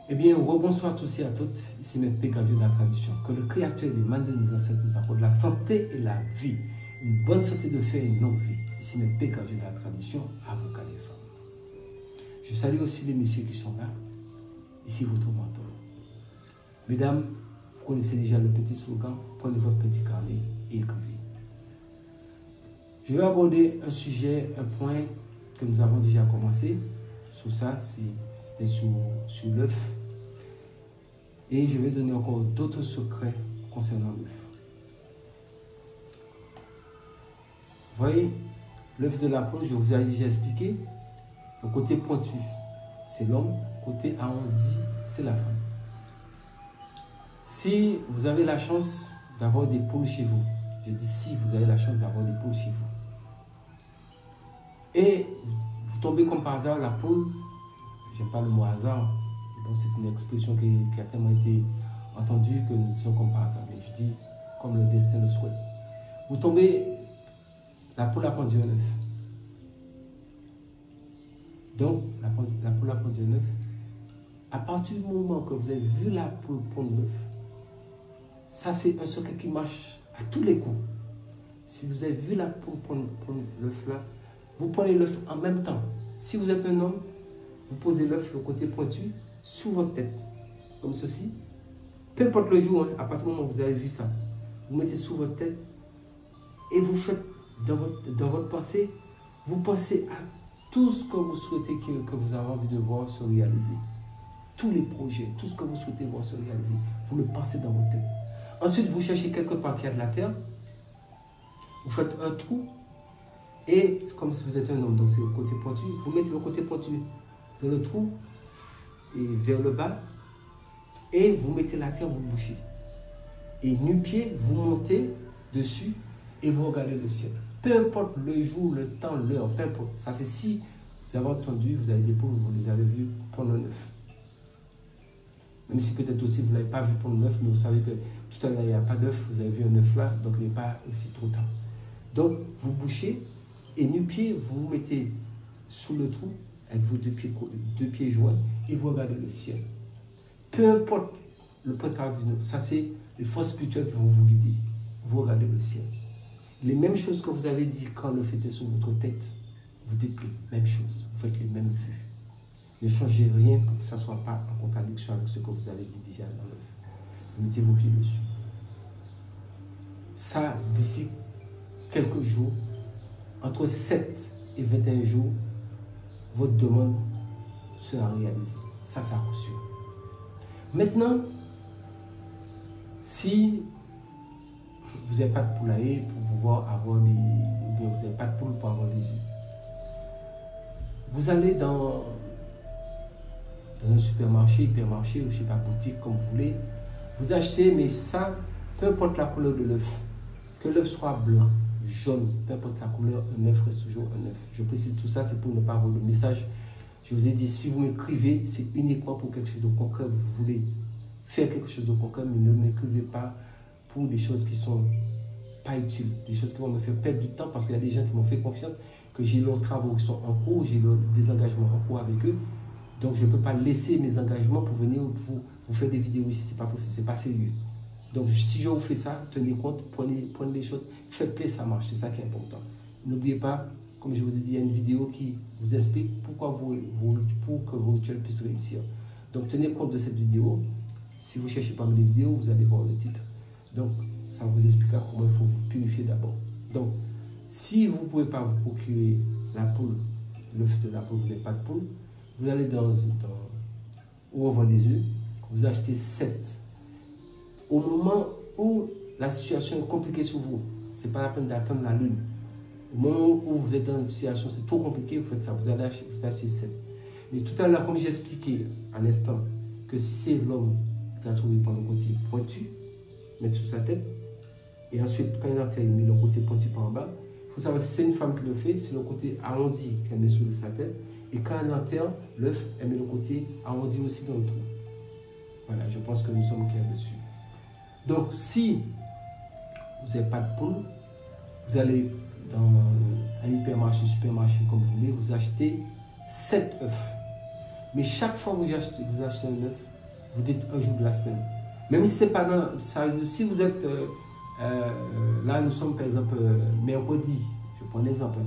Eh bien, rebonsoir à tous et à toutes. Ici, M. Pécadieu de la tradition. Que le Créateur et les mains de nos ancêtres nous accordent la santé et la vie. Une bonne santé de fer et une longue vie. Ici, M. Pécadieu de la tradition, avocat des femmes. Je salue aussi les messieurs qui sont là. Ici, votre mentor. Mesdames, vous connaissez déjà le petit slogan. Prenez votre petit carnet et écrivez. Je vais aborder un sujet, un point que nous avons déjà commencé. Sur ça, c'était sur l'œuf. Et je vais donner encore d'autres secrets concernant l'œuf. Vous voyez, l'œuf de la poule, je vous ai déjà expliqué. Le côté pointu, c'est l'homme. Le côté arrondi, c'est la femme. Si vous avez la chance d'avoir des poules chez vous, je dis si vous avez la chance d'avoir des poules chez vous, et vous tombez comme par hasard, la poule, j'aime pas le mot hasard, bon, c'est une expression qui a tellement été entendue que nous disons comme par hasard, mais je dis comme le destin le souhaite. Vous tombez, la poule a pondu un œuf. Donc, la poule a pondu un œuf. À partir du moment que vous avez vu la poule pondre l'œuf, ça c'est un secret qui marche à tous les coups. Si vous avez vu la poule pondre l'œuf là, vous prenez l'œuf en même temps. Si vous êtes un homme, vous posez l'œuf, le côté pointu, sous votre tête, comme ceci. Peu importe le jour, hein, à partir du moment où vous avez vu ça, vous mettez sous votre tête et vous faites dans votre pensée, vous pensez à tout ce que vous souhaitez que vous avez envie de voir se réaliser. Tous les projets, tout ce que vous souhaitez voir se réaliser, vous le pensez dans votre tête. Ensuite, vous cherchez quelque part qu'il y a de la terre, vous faites un trou, et comme si vous êtes un homme, donc c'est le côté pointu, vous mettez le côté pointu dans le trou et vers le bas, et vous mettez la terre, vous bouchez. Et nu-pied, vous montez dessus et vous regardez le ciel. Peu importe le jour, le temps, l'heure, peu importe. Ça c'est si vous avez entendu, vous avez des poules, vous les avez vues prendre un œuf. Même si peut-être aussi vous ne l'avez pas vu prendre un œuf, mais vous savez que tout à l'heure il n'y a pas d'œuf, vous avez vu un œuf là, donc il n'est pas aussi trop tard. Donc vous bouchez et nu-pied, vous vous mettez sous le trou avec vos deux pieds joints et vous regardez le ciel. Peu importe le point cardinal, ça c'est les forces spirituelles qui vont vous guider. Vous regardez le ciel. Les mêmes choses que vous avez dit quand le fait est sur votre tête, vous dites les mêmes choses, vous faites les mêmes vues. Ne changez rien pour que ça ne soit pas en contradiction avec ce que vous avez dit déjà dans l'œuf. Vous mettez vos pieds dessus. Ça, d'ici quelques jours, entre 7 et 21 jours, votre demande sera réalisée. Ça reçu. Maintenant, si vous n'avez pas de poulailler pour pouvoir avoir des... ou bien vous n'avez pas de poule pour avoir des œufs, vous allez dans un supermarché, hypermarché, ou je ne sais pas, boutique, comme vous voulez, vous achetez, mais ça, peu importe la couleur de l'œuf, que l'œuf soit blanc, jaune, peu importe sa couleur, un œuf reste toujours un œuf. Je précise tout ça, c'est pour ne pas avoir le message. Je vous ai dit, si vous m'écrivez, c'est uniquement pour quelque chose de concret. Vous voulez faire quelque chose de concret, mais ne m'écrivez pas pour des choses qui ne sont pas utiles, des choses qui vont me faire perdre du temps, parce qu'il y a des gens qui m'ont fait confiance, que j'ai leurs travaux qui sont en cours, j'ai des engagements en cours avec eux. Donc, je ne peux pas laisser mes engagements pour venir vous faire des vidéos ici. Ce n'est pas possible, ce n'est pas sérieux. Donc, si je vous fais ça, tenez compte, prenez les choses, faites-les, ça marche. C'est ça qui est important. N'oubliez pas, comme je vous ai dit, il y a une vidéo qui vous explique pourquoi pour que vos rituels puissent réussir. Donc, tenez compte de cette vidéo. Si vous cherchez parmi les vidéos, vous allez voir le titre. Donc, ça vous expliquera comment il faut vous purifier d'abord. Donc, si vous ne pouvez pas vous procurer la poule, l'œuf de la poule, vous n'avez pas de poule, vous allez où on vend des œufs, vous achetez 7. Au moment où la situation est compliquée sur vous, ce n'est pas la peine d'attendre la lune. Au moment où vous êtes dans une situation, c'est trop compliqué, vous faites ça, vous achetez 7. Mais tout à l'heure, comme j'ai expliqué à l'instant, que si c'est l'homme qui a trouvé par le côté pointu, mettre sous sa tête, et ensuite, quand il enterre, il met le côté pointu par en bas. Il faut savoir si c'est une femme qui le fait, c'est le côté arrondi qu'elle met sous sa tête. Et quand elle enterre l'œuf, elle met le côté arrondi aussi dans le trou. Voilà, je pense que nous sommes clairs dessus. Donc, si vous n'avez pas de poule, vous allez dans un hypermarché, supermarché, comme vous voulez, vous achetez 7 œufs. Mais chaque fois que vous achetez un œuf, vous dites un jour de la semaine. Même si c'est pas dans, si vous êtes, là nous sommes par exemple mercredi, je prends un exemple.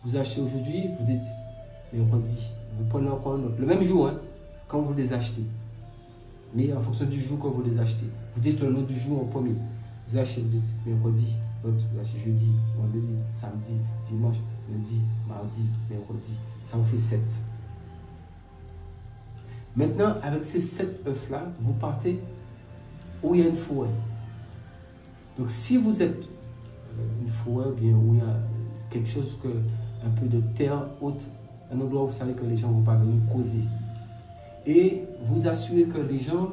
Vous achetez aujourd'hui, vous dites mercredi. Vous prenez encore un autre, le même jour, hein, quand vous les achetez. Mais en fonction du jour quand vous les achetez. Vous dites le nom du jour en premier. Vous achetez, vous dites mercredi, l'autre, vous achetez jeudi, vendredi, samedi, dimanche, lundi, mardi, mercredi. Ça vous fait 7. Maintenant, avec ces 7 œufs-là, vous partez où il y a une forêt. Donc, si vous êtes une forêt, bien où il y a quelque chose, un peu de terre haute, un endroit où vous savez que les gens ne vont pas venir causer. Et vous assurez que les gens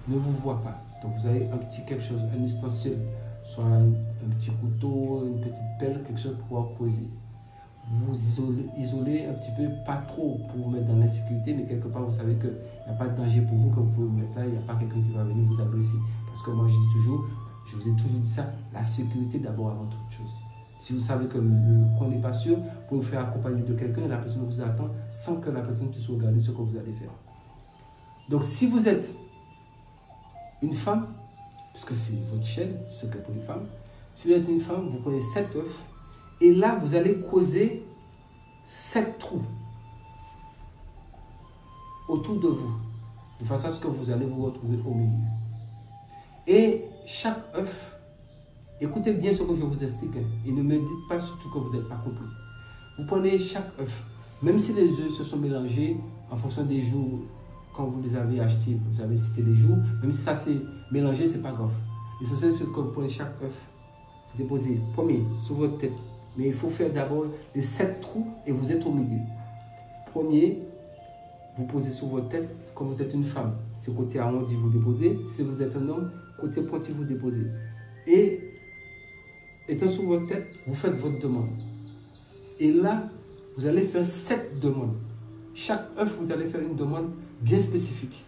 ne vous voient pas. Donc, vous avez un petit quelque chose, un ustensile, soit un petit couteau, une petite pelle, quelque chose pour pouvoir causer. Vous isolez un petit peu, pas trop pour vous mettre dans l'insécurité, mais quelque part vous savez qu'il n'y a pas de danger pour vous, que vous pouvez vous mettre là, il n'y a pas quelqu'un qui va venir vous agresser. Parce que moi je vous ai toujours dit ça, la sécurité d'abord avant toute chose. Si vous savez que le coin n'est pas sûr, vous pouvez vous faire accompagner de quelqu'un et la personne vous attend sans que la personne puisse regarder ce que vous allez faire. Donc si vous êtes une femme, puisque c'est votre chaîne, secret pour les femmes, si vous êtes une femme, vous prenez 7 œufs. Et là, vous allez causer 7 trous autour de vous, de façon à ce que vous allez vous retrouver au milieu. Et chaque œuf, écoutez bien ce que je vous explique, hein, et ne me dites pas surtout que vous n'avez pas compris. Vous prenez chaque œuf, même si les œufs se sont mélangés en fonction des jours, quand vous les avez achetés, vous avez cité les jours, même si ça s'est mélangé, ce n'est pas grave. L'essentiel, c'est que vous prenez chaque œuf, vous déposez premier sur votre tête. Mais il faut faire d'abord les 7 trous et vous êtes au milieu. Premier, vous posez sur votre tête. Quand vous êtes une femme, c'est côté arrondi, vous déposez. Si vous êtes un homme, côté pointu, vous déposez. Et étant sur votre tête, vous faites votre demande. Et là, vous allez faire 7 demandes. Chaque œuf, vous allez faire une demande bien spécifique.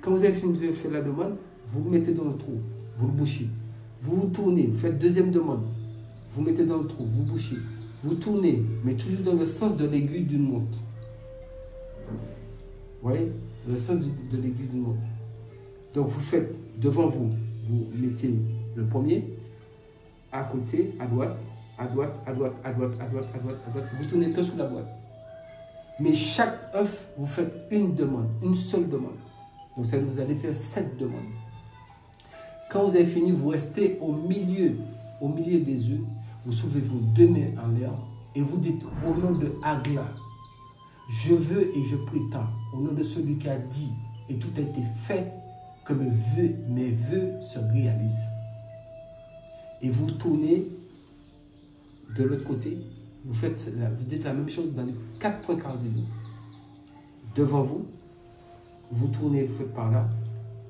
Quand vous avez fini de faire la demande, vous le mettez dans le trou, vous le bouchez. Vous vous tournez, vous faites deuxième demande. Vous mettez dans le trou, vous bouchez, vous tournez, mais toujours dans le sens de l'aiguille d'une montre. Vous voyez? Le sens de l'aiguille d'une montre. Donc vous faites devant vous, vous mettez le premier, à côté, à droite, à droite, à droite, à droite, à droite, à droite, à droite. Vous tournez que sur la boîte. Mais chaque œuf, vous faites une demande, une seule demande. Donc ça, vous allez faire 7 demandes. Quand vous avez fini, vous restez au milieu des œufs. Vous soulevez vos 2 mains en l'air et vous dites au nom de Agla, je veux et je prétends, au nom de celui qui a dit et tout a été fait, que mes vœux se réalisent. Et vous tournez de l'autre côté, vous dites la même chose dans les 4 points cardinaux. Devant vous, vous tournez, vous faites par là,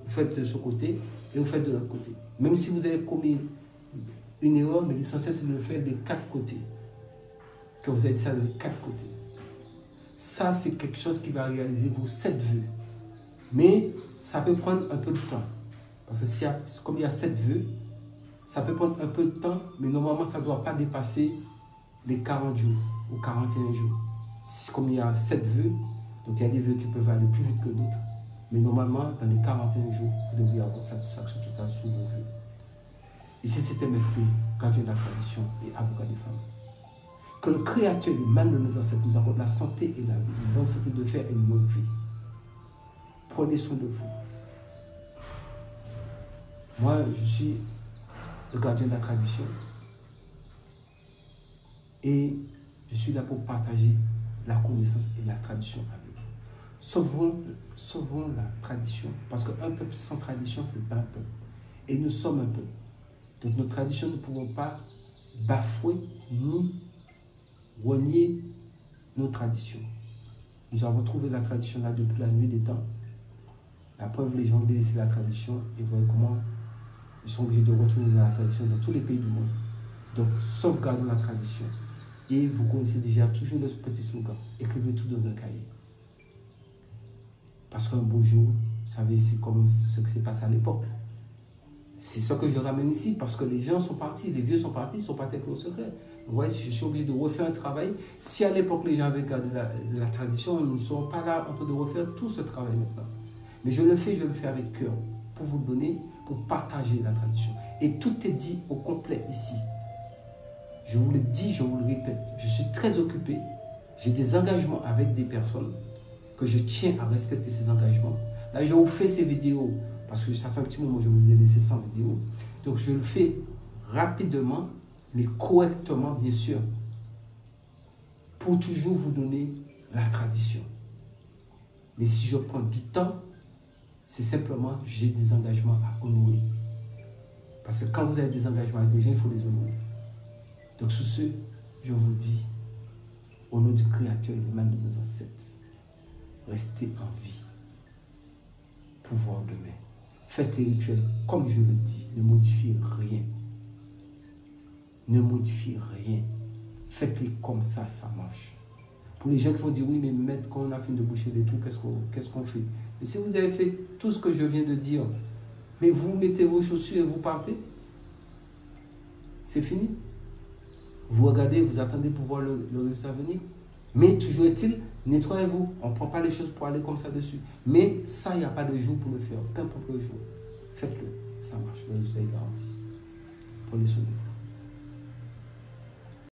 vous faites de ce côté et vous faites de l'autre côté. Même si vous avez commis une erreur, mais l'essentiel c'est de le faire des 4 côtés. Que vous avez dit ça des 4 côtés. Ça, c'est quelque chose qui va réaliser vos 7 vœux. Mais ça peut prendre un peu de temps. Parce que comme il y a 7 vœux, ça peut prendre un peu de temps, mais normalement, ça ne doit pas dépasser les 40 jours ou 41 jours. Comme il y a 7 vœux, donc il y a des vœux qui peuvent aller plus vite que d'autres. Mais normalement, dans les 41 jours, vous devriez avoir satisfaction totale sur vos vœux. Ici, c'était MFP, gardien de la tradition et avocat des femmes. Que le Créateur, le mal de nos ancêtres, nous accorde la santé et la vie, une bonne santé de faire et une longue vie. Prenez soin de vous. Moi, je suis le gardien de la tradition et je suis là pour partager la connaissance et la tradition avec vous. Sauvons la tradition, parce qu'un peuple sans tradition, c'est pas un peuple. Et nous sommes un peuple. Donc nos traditions, nous ne pouvons pas bafouer ni renier nos traditions. Nous avons trouvé la tradition là depuis la nuit des temps. La preuve, les gens délaissent la tradition et voient comment ils sont obligés de retourner dans la tradition dans tous les pays du monde. Donc, sauvegardons la tradition. Et vous connaissez déjà toujours le petit slogan. Écrivez tout dans un cahier. Parce qu'un beau jour, vous savez, c'est comme ce qui s'est passé à l'époque. C'est ça que je ramène ici, parce que les gens sont partis, les vieux sont partis avec le secret. Vous voyez, si je suis obligé de refaire un travail, si à l'époque les gens avaient gardé la tradition, nous ne serons pas là en train de refaire tout ce travail maintenant. Mais je le fais avec cœur pour vous donner, pour partager la tradition. Et tout est dit au complet ici. Je vous le dis, je vous le répète, je suis très occupé. J'ai des engagements avec des personnes que je tiens à respecter ces engagements. Là, je vous fais ces vidéos parce que ça fait un petit moment que je vous ai laissé sans vidéo. Donc, je le fais rapidement, mais correctement, bien sûr, pour toujours vous donner la tradition. Mais si je prends du temps, c'est simplement j'ai des engagements à honorer. Parce que quand vous avez des engagements avec les gens, il faut les honorer. Donc, sur ce, je vous dis, au nom du Créateur et du mal de nos ancêtres, restez en vie. Pouvoir demain. Faites les rituels comme je le dis. Ne modifiez rien. Ne modifiez rien. Faites-les comme ça marche. Pour les gens qui vont dire, oui, mais maître, quand on a fini de boucher les trous, qu'est-ce qu'on fait? Et si vous avez fait tout ce que je viens de dire, mais vous mettez vos chaussures et vous partez, c'est fini. Vous regardez, vous attendez pour voir le résultat venir. Mais toujours est-il, nettoyez-vous. On ne prend pas les choses pour aller comme ça dessus. Mais ça, il n'y a pas de jour pour le faire. Peu importe le jour. Faites-le. Ça marche. Le résultat est garanti. Prenez soin de vous.